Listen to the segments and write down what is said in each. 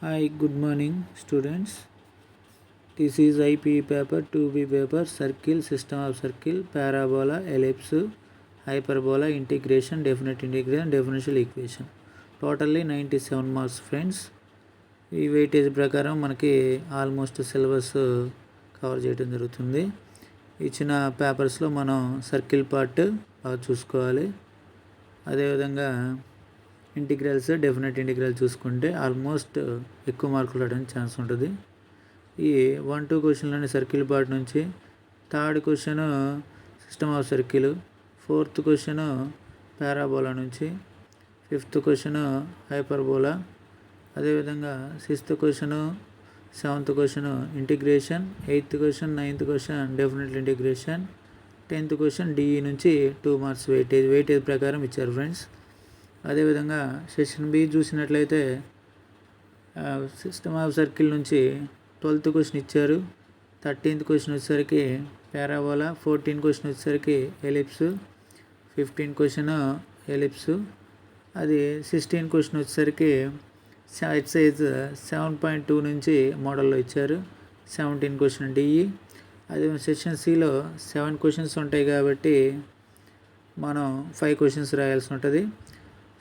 Hi, good morning, students. This is IPE paper, 2B paper, circle, system of circle, parabola, ellipse, hyperbola, integration, definite integration, differential equation. Totally 97 marks, friends. ఈ weightage ప్రకారం మనకి almost syllabus cover చేయడం జరుగుతుంది. ఇచ్చిన పేపర్స్లో మనం circle part బాగా చూసుకోవాలి. అదేవిధంగా ఇంటిగ్రల్స్, డెఫినెట్ ఇంటిగ్రల్ చూసుకుంటే ఆల్మోస్ట్ ఎక్కువ మార్కులు రావడానికి ఛాన్స్ ఉంటుంది. ఈ 1-2 క్వశ్చన్లోని సర్కిల్ పార్ట్ నుంచి, third question system of circle, fourth question parabola నుంచి, ఫిఫ్త్ క్వశ్చన్ హైపర్బోలా, అదేవిధంగా sixth question, seventh question integration, eighth question, ninth question definite integration, 10th question DE నుంచి 2 మార్క్స్ వెయిటేజ్ ప్రకారం ఇచ్చారు ఫ్రెండ్స్. అదేవిధంగా session B చూసినట్లయితే system of circle నుంచి 12th question ఇచ్చారు. 13th question వచ్చేసరికి పారాబోలా, 14th క్వశ్చన్ వచ్చేసరికి ఎలిప్స్, 15th క్వశ్చన్ ఎలిప్స్, అది 16th క్వశ్చన్ వచ్చేసరికి ఎక్సైజ్ 7.2 నుంచి మోడల్లో ఇచ్చారు. 17th question DE. అదే సెషన్ సిలో 7 క్వశ్చన్స్ ఉంటాయి కాబట్టి మనం 5 క్వశ్చన్స్ రాయాల్సి ఉంటుంది.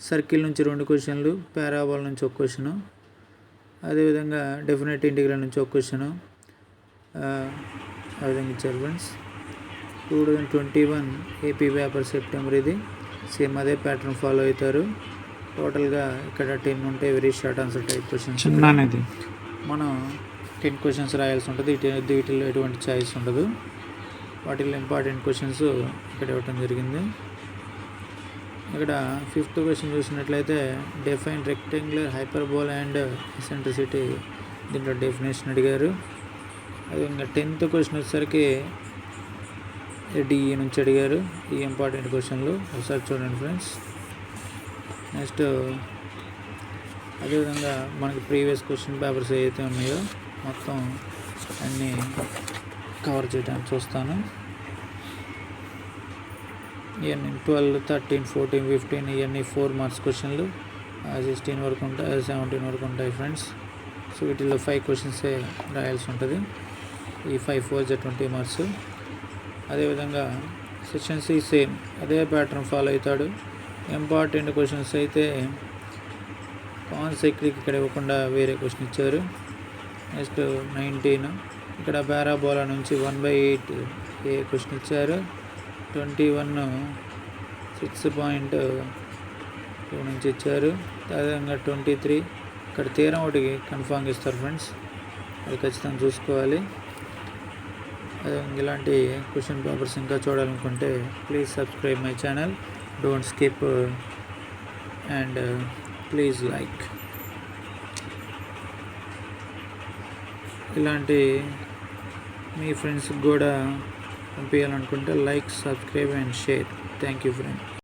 సర్కిల్ నుంచి 2 క్వశ్చన్లు, పారాబోలా నుంచి 1 క్వశ్చను, అదేవిధంగా డెఫినెట్ ఇంటిగ్రల్ నుంచి 1 క్వశ్చను, ఆ విధంగా ఇచ్చారు ఫ్రెండ్స్. 2021 ఏపీ పేపర్ సెప్టెంబర్ ఇది. సేమ్ అదే ప్యాటర్న్ ఫాలో అవుతారు. టోటల్గా ఇక్కడ 10 ఉంటాయి. Very short answer type questions. మనం 10 క్వశ్చన్స్ రాయాల్సి ఉంటుంది. వీటిలో ఎటువంటి చాయిస్ ఉండదు. వాటిలో ఇంపార్టెంట్ క్వశ్చన్స్ ఇక్కడ ఇవ్వటం జరిగింది. ఇక్కడ 5th క్వశ్చన్ చూసినట్లయితే define rectangular hyperbola and eccentricity, దీంట్లో డెఫినేషన్ అడిగారు. అదేవిధంగా 10th క్వశ్చన్ వచ్చేసరికి డిఈ నుంచి అడిగారు. ఈ ఇంపార్టెంట్ క్వశ్చన్లు ఒకసారి చూడండి ఫ్రెండ్స్. నెక్స్ట్ అదేవిధంగా మనకి ప్రీవియస్ క్వశ్చన్ పేపర్స్ ఏవైతే ఉన్నాయో మొత్తం అన్నీ కవర్ చేయడానికి చూస్తాను. ఇవన్నీ 12, 13, 14, 15 ఇవన్నీ 4 మార్క్స్ క్వశ్చన్లు, 16 వరకు ఉంటాయి, 17 వరకు ఉంటాయి ఫ్రెండ్స్. సో వీటిల్లో 5 క్వశ్చన్సే రాయాల్సి ఉంటుంది. ఈ 5 4 20 మార్క్స్. అదేవిధంగా సెక్షన్ సి సేమ్ అదే ప్యాటర్న్ ఫాలో అవుతాడు. ఇంపార్టెంట్ క్వశ్చన్స్ అయితే కాన్సైక్లిక్ ఇక్కడ ఇవ్వకుండా వేరే క్వశ్చన్ ఇచ్చారు. నెక్స్ట్ 19 ఇక్కడ పారాబోలా నుంచి 1/8 ఏ క్వశ్చన్ ఇచ్చారు. 21 6.2 నుంచి ఇచ్చారు. అదేవిధంగా 23 ఇక్కడ తీరం ఒకటి కన్ఫామ్గా ఇస్తారు ఫ్రెండ్స్, అది ఖచ్చితంగా చూసుకోవాలి. ఇలాంటి క్వశ్చన్ పేపర్స్ ఇంకా చూడాలనుకుంటే please subscribe my channel. Don't skip and please like. ఇలాంటి మీ ఫ్రెండ్స్కి కూడా పంపించాలనుకుంటే like, subscribe and share. Thank you friend.